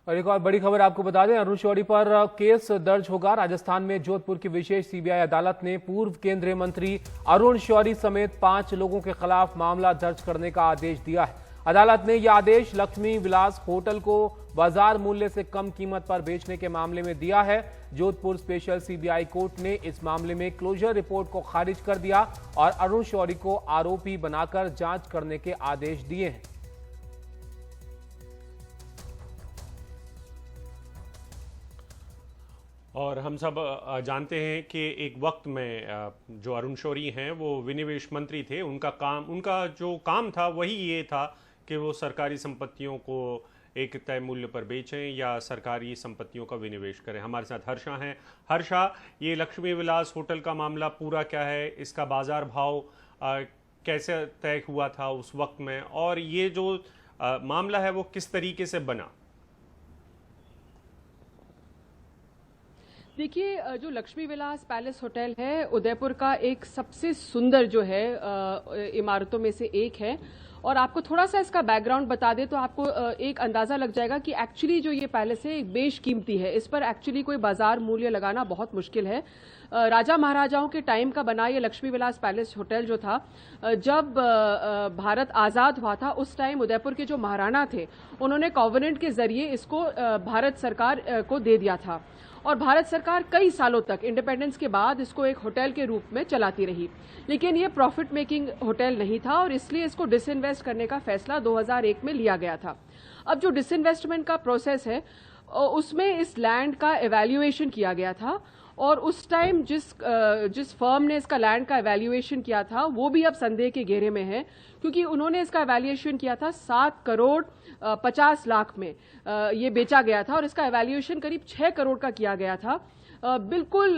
और एक और बड़ी खबर आपको बता दें, अरुण शौरी पर केस दर्ज होगा। राजस्थान में जोधपुर की विशेष सीबीआई अदालत ने पूर्व केंद्रीय मंत्री अरुण शौरी समेत 5 लोगों के खिलाफ मामला दर्ज करने का आदेश दिया है। अदालत ने यह आदेश लक्ष्मी विलास होटल को बाजार मूल्य से कम कीमत पर बेचने के मामले में दिया है। जोधपुर स्पेशल सीबीआई कोर्ट ने इस मामले में क्लोजर रिपोर्ट को खारिज कर दिया और अरुण शौरी को आरोपी बनाकर जांच करने के आदेश दिए हैं। और हम सब जानते हैं कि एक वक्त में जो अरुण शौरी हैं वो विनिवेश मंत्री थे। उनका जो काम था वही ये था कि वो सरकारी संपत्तियों को एक तय मूल्य पर बेचें या सरकारी संपत्तियों का विनिवेश करें। हमारे साथ हर्षा हैं। हर्षा, ये लक्ष्मी विलास होटल का मामला पूरा क्या है, इसका बाजार भाव कैसे तय हुआ था उस वक्त में, और ये जो मामला है वो किस तरीके से बना? देखिए, जो लक्ष्मी विलास पैलेस होटल है उदयपुर का एक सबसे सुंदर जो है इमारतों में से एक है। और आपको थोड़ा सा इसका बैकग्राउंड बता दें तो आपको एक अंदाजा लग जाएगा कि एक्चुअली जो ये पैलेस है एक बेशकीमती है। इस पर एक्चुअली कोई बाजार मूल्य लगाना बहुत मुश्किल है। राजा महाराजाओं के टाइम का बना ये लक्ष्मी विलास पैलेस होटल जो था, जब भारत आज़ाद हुआ था उस टाइम उदयपुर के जो महाराणा थे उन्होंने कॉवेनेंट के जरिए इसको भारत सरकार को दे दिया था। और भारत सरकार कई सालों तक इंडिपेंडेंस के बाद इसको एक होटल के रूप में चलाती रही, लेकिन ये प्रॉफिट मेकिंग होटल नहीं था और इसलिए इसको डिसइन्वेस्ट करने का फैसला 2001 में लिया गया था। अब जो डिसइन्वेस्टमेंट का प्रोसेस है उसमें इस लैंड का एवैल्यूएशन किया गया था और उस टाइम जिस फर्म ने इसका लैंड का एवैल्यूएशन किया था वो भी अब संदेह के घेरे में है, क्योंकि उन्होंने इसका एवैल्यूएशन किया था 7 करोड़ 50 लाख में ये बेचा गया था और इसका एवैल्यूएशन करीब 6 करोड़ का किया गया था। बिल्कुल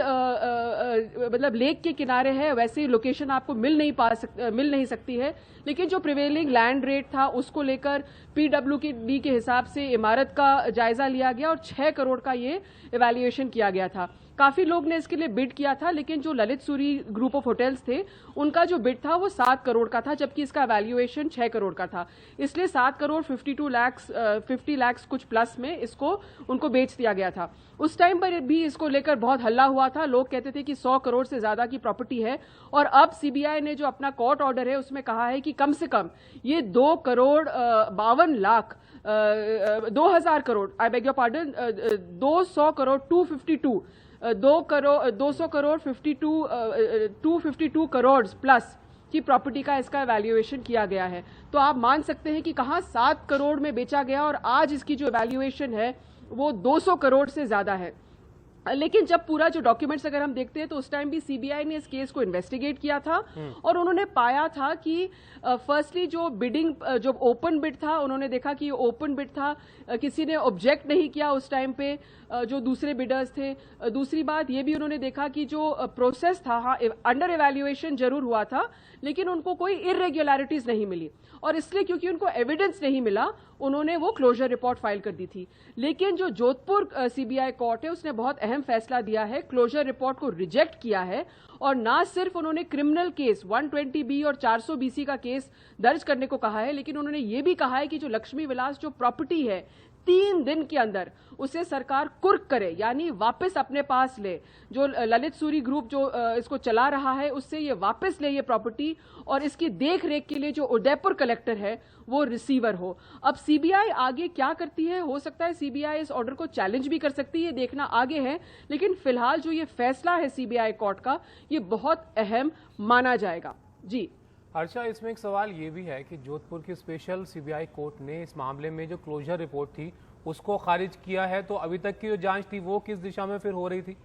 मतलब लेक के किनारे है, वैसे लोकेशन आपको मिल नहीं सकती है, लेकिन जो प्रिवेलिंग लैंड रेट था उसको लेकर PWD के हिसाब से इमारत का जायजा लिया गया और 6 करोड़ का ये इवैल्यूएशन किया गया था। काफी लोग ने इसके लिए बिड किया था, लेकिन जो Lalit Suri group of hotels थे उनका जो बिड था वो 7 करोड़ का था, जबकि इसका वैल्यूएशन 6 करोड़ का था। इसलिए 7 करोड़ 50 लाख कुछ प्लस में इसको उनको बेच दिया गया था। उस टाइम पर भी इसको लेकर बहुत हल्ला हुआ था। लोग कहते थे कि 100 करोड़ से ज्यादा की प्रॉपर्टी है और अब सीबीआई ने जो अपना कोर्ट ऑर्डर है उसमें कहा है कि कम से कम ये 2 crore 52 lakh 2000 crore, I beg your pardon, 200 crore 200 crore 252 crore plus की प्रॉपर्टी का इसका वैल्यूएशन किया गया है। तो आप मान सकते हैं कि कहां 7 करोड़ में बेचा गया और आज इसकी जो वैल्यूएशन है वो 200 करोड़ से ज्यादा है। लेकिन जब पूरा जो डॉक्यूमेंट्स अगर हम देखते हैं तो उस टाइम भी सीबीआई ने इस केस को इन्वेस्टिगेट किया था और उन्होंने पाया था कि फर्स्टली जो बिडिंग, जो ओपन बिड था, उन्होंने देखा कि ओपन बिड था, किसी ने ऑब्जेक्ट नहीं किया उस टाइम पे जो दूसरे बिडर्स थे। दूसरी बात ये भी उन्होंने देखा कि जो प्रोसेस था, हाँ अंडर एवैल्यूएशन जरूर हुआ था, लेकिन उनको कोई इरेग्युलरिटीज नहीं मिली और इसलिए क्योंकि उनको एविडेंस नहीं मिला उन्होंने वो क्लोजर रिपोर्ट फाइल कर दी थी। लेकिन जो जोधपुर सीबीआई कोर्ट है उसने बहुत अहम फैसला दिया है, क्लोजर रिपोर्ट को रिजेक्ट किया है और ना सिर्फ उन्होंने क्रिमिनल केस 120B और 400BC का केस दर्ज करने को कहा है, लेकिन उन्होंने ये भी कहा है कि जो लक्ष्मी विलास जो प्रॉपर्टी है 3 दिन के अंदर उसे सरकार कुर्क करे, यानी वापस अपने पास ले। जो ललित सूरी ग्रुप जो इसको चला रहा है उससे ये वापस ले ये प्रॉपर्टी और इसकी देख रेख के लिए जो उदयपुर कलेक्टर है वो रिसीवर हो। अब सीबीआई आगे क्या करती है, हो सकता है सीबीआई इस ऑर्डर को चैलेंज भी कर सकती है, देखना आगे है, लेकिन फिलहाल जो ये फैसला है सीबीआई कोर्ट का ये बहुत अहम माना जाएगा। जी हर्षा, इसमें एक सवाल ये भी है कि जोधपुर की स्पेशल सीबीआई कोर्ट ने इस मामले में जो क्लोजर रिपोर्ट थी उसको खारिज किया है, तो अभी तक की जो जांच थी वो किस दिशा में फिर हो रही थी?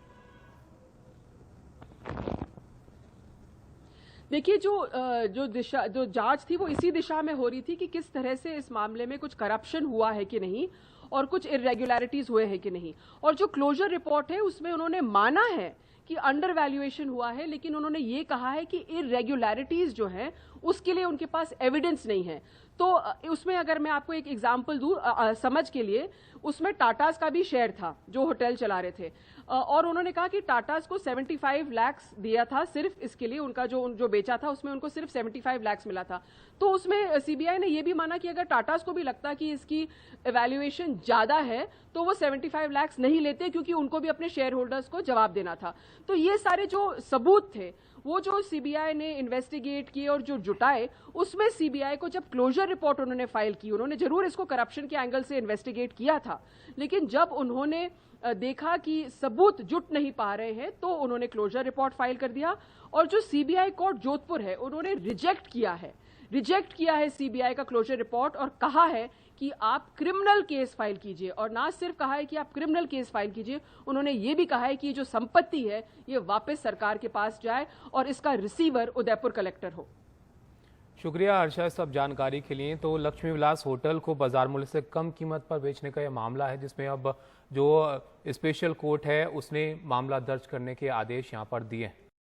देखिए, जो जांच थी वो इसी दिशा में हो रही थी कि किस तरह से इस मामले में कुछ करप्शन हुआ है कि नहीं और कुछ इरेग्युलरिटीज हुए हैं कि नहीं। और जो क्लोजर रिपोर्ट है उसमें उन्होंने माना है कि अंडर वैल्यूएशन हुआ है, लेकिन उन्होंने ये कहा है कि इरेग्युलरिटीज जो है उसके लिए उनके पास एविडेंस नहीं है। तो उसमें अगर मैं आपको एक एग्जांपल दूं समझ के लिए, उसमें टाटास का भी शेयर था जो होटल चला रहे थे, और उन्होंने कहा कि टाटास को 75 लाख दिया था सिर्फ इसके लिए, उनका जो बेचा था उसमें उनको सिर्फ 75 लाख मिला था। तो उसमें सीबीआई ने यह भी माना कि अगर टाटास को भी लगता कि इसकी वैल्यूएशन ज्यादा है तो वो 75 लाख नहीं लेते, क्योंकि उनको भी अपने शेयर होल्डर्स को जवाब देना था। तो ये सारे जो सबूत थे वो जो सीबीआई ने इन्वेस्टिगेट किए और जो जुटाए, उसमें सीबीआई को जब क्लोजर रिपोर्ट उन्होंने फाइल की, उन्होंने जरूर इसको करप्शन के एंगल से इन्वेस्टिगेट किया था, लेकिन जब उन्होंने देखा कि सबूत जुट नहीं पा रहे हैं तो उन्होंने क्लोजर रिपोर्ट फाइल कर दिया। और जो सीबीआई कोर्ट जोधपुर है उन्होंने रिजेक्ट किया है सीबीआई का क्लोजर रिपोर्ट, और कहा है कि आप क्रिमिनल केस फाइल कीजिए। और ना सिर्फ कहा है कि आप क्रिमिनल केस फाइल कीजिए, उन्होंने ये भी कहा है कि जो संपत्ति है ये वापस सरकार के पास जाए और इसका रिसीवर उदयपुर कलेक्टर हो। शुक्रिया हर्षा सब जानकारी के लिए। तो लक्ष्मी विलास होटल को बाजार मूल्य से कम कीमत पर बेचने का यह मामला है, जिसमें अब जो स्पेशल कोर्ट है उसने मामला दर्ज करने के आदेश यहां पर दिए हैं।